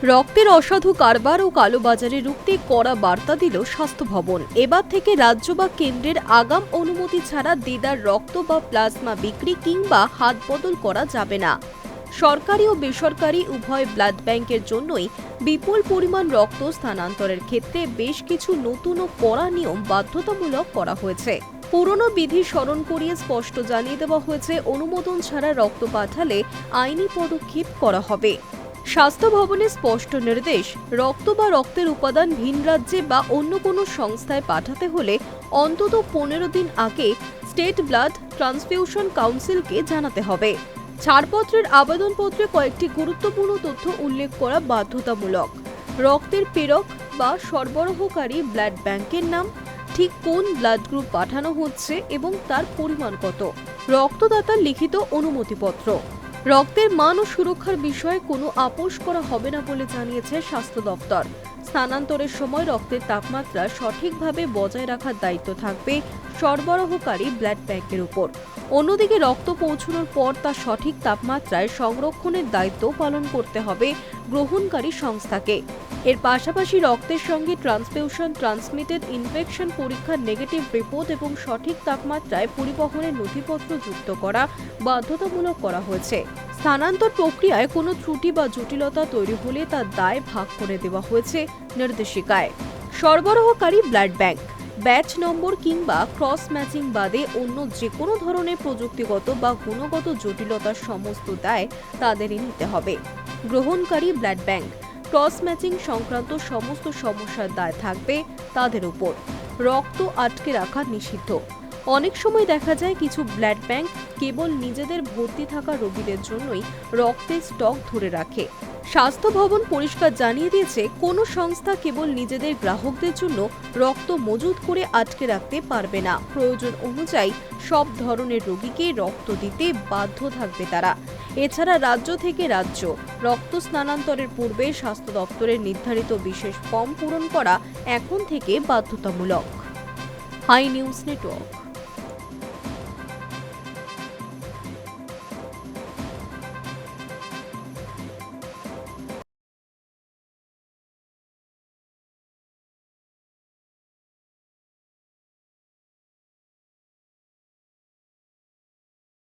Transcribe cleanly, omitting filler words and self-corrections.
রক্তের অসাধু কারবার ও কালোবাজারে রুখতে কড়া বার্তা দিল স্বাস্থ্য ভবন। এবার থেকে রাজ্য বা কেন্দ্রের আগাম অনুমতি ছাড়া দেদার রক্ত বা প্লাজমা বিক্রি কিংবা হাত বদল করা যাবে না। সরকারি ও বেসরকারি উভয় ব্লাড ব্যাংকের জন্যই বিপুল পরিমাণ রক্ত স্থানান্তরের ক্ষেত্রে বেশ কিছু নতুন ও কড়া নিয়ম বাধ্যতামূলক করা হয়েছে। পুরনো বিধি স্মরণ করিয়ে স্পষ্ট জানিয়ে দেওয়া হয়েছে, অনুমোদন ছাড়া রক্ত পাঠালে আইনি পদক্ষেপ করা হবে। স্বাস্থ্য ভবনের স্পষ্ট নির্দেশ, রক্ত বা রক্তের উপাদান ভিন রাজ্যে বা অন্য কোনো সংস্থায় পাঠাতে হলে অন্তত 15 দিন আগে স্টেট ব্লাড ট্রান্সফিউশন কাউন্সিলকে জানাতে হবে। ছাড়পত্রের আবেদনপত্রে কয়েকটি গুরুত্বপূর্ণ তথ্য উল্লেখ করা বাধ্যতামূলক। রক্তের প্রেরক বা সরবরাহকারী ব্লাড ব্যাংকের নাম, ঠিক কোন ব্লাড গ্রুপ পাঠানো হচ্ছে এবং তার পরিমাণ কত, রক্তদাতার লিখিত অনুমতিপত্র। রক্তের মান ও সুরক্ষার বিষয়ে কোনো আপোষ করা হবে না বলে জানিয়েছে স্বাস্থ্য দপ্তর। স্থানান্তরের সময় রক্তের তাপমাত্রা সঠিকভাবে বজায় রাখার দায়িত্ব থাকবে সরবরাহকারী ব্লাড ব্যাংকের উপর। অন্যদিকে রক্ত পৌঁছানোর পর তা সঠিক তাপমাত্রায় সংরক্ষণের দায়িত্ব পালন করতে হবে গ্রহণকারী সংস্থাকে। এর পাশাপাশি রক্তের সঙ্গে ট্রান্সফিউশন ট্রান্সমিটেড ইনফেকশন পরীক্ষার নেগেটিভ রিপোর্ট এবং সঠিক তাপমাত্রায় পরিবহনের নথিপত্র যুক্ত করা বাধ্যতামূলক করা হয়েছে। স্থানান্তর প্রক্রিয়ায় কোনো ত্রুটি বা জটিলতা তৈরি হলে তার দায় ভাগ করে দেওয়া হয়েছে নির্দেশিকায়। সরবরাহকারী ব্লাড ব্যাংক ব্যাচ নম্বর কিংবা ক্রস ম্যাচিং বাদে অন্য যে কোনো ধরনের প্রযুক্তিগত বা গুণগত জটিলতার সমস্ত দায় তাদেরই নিতে হবে। গ্রহণকারী ব্লাড ব্যাংক ক্রস ম্যাচিং সংক্রান্ত সমস্ত সমস্যার দায় থাকবে তাদের উপর। রক্ত আটকে রাখা নিষিদ্ধ। অনেক সময় দেখা যায় কিছু ব্লাড ব্যাংক কেবল নিজেদের ভর্তি থাকা রোগীদের জন্যই রক্তের স্টক ধরে রাখে। স্বাস্থ্য ভবন পরিষ্কার জানিয়ে দিয়েছে, কোনো সংস্থা কেবল নিজেদের গ্রাহকদের জন্য রক্ত মজুত করে আটকে রাখতে পারবে না। প্রয়োজন অনুযায়ী সব ধরনের রোগীকে রক্ত দিতে বাধ্য থাকবে তারা। এছাড়া রাজ্য থেকে রাজ্য রক্ত স্থানান্তরের পূর্বে স্বাস্থ্য দপ্তরের নির্ধারিত বিশেষ ফর্ম পূরণ করা এখন থেকে বাধ্যতামূলক। High news network.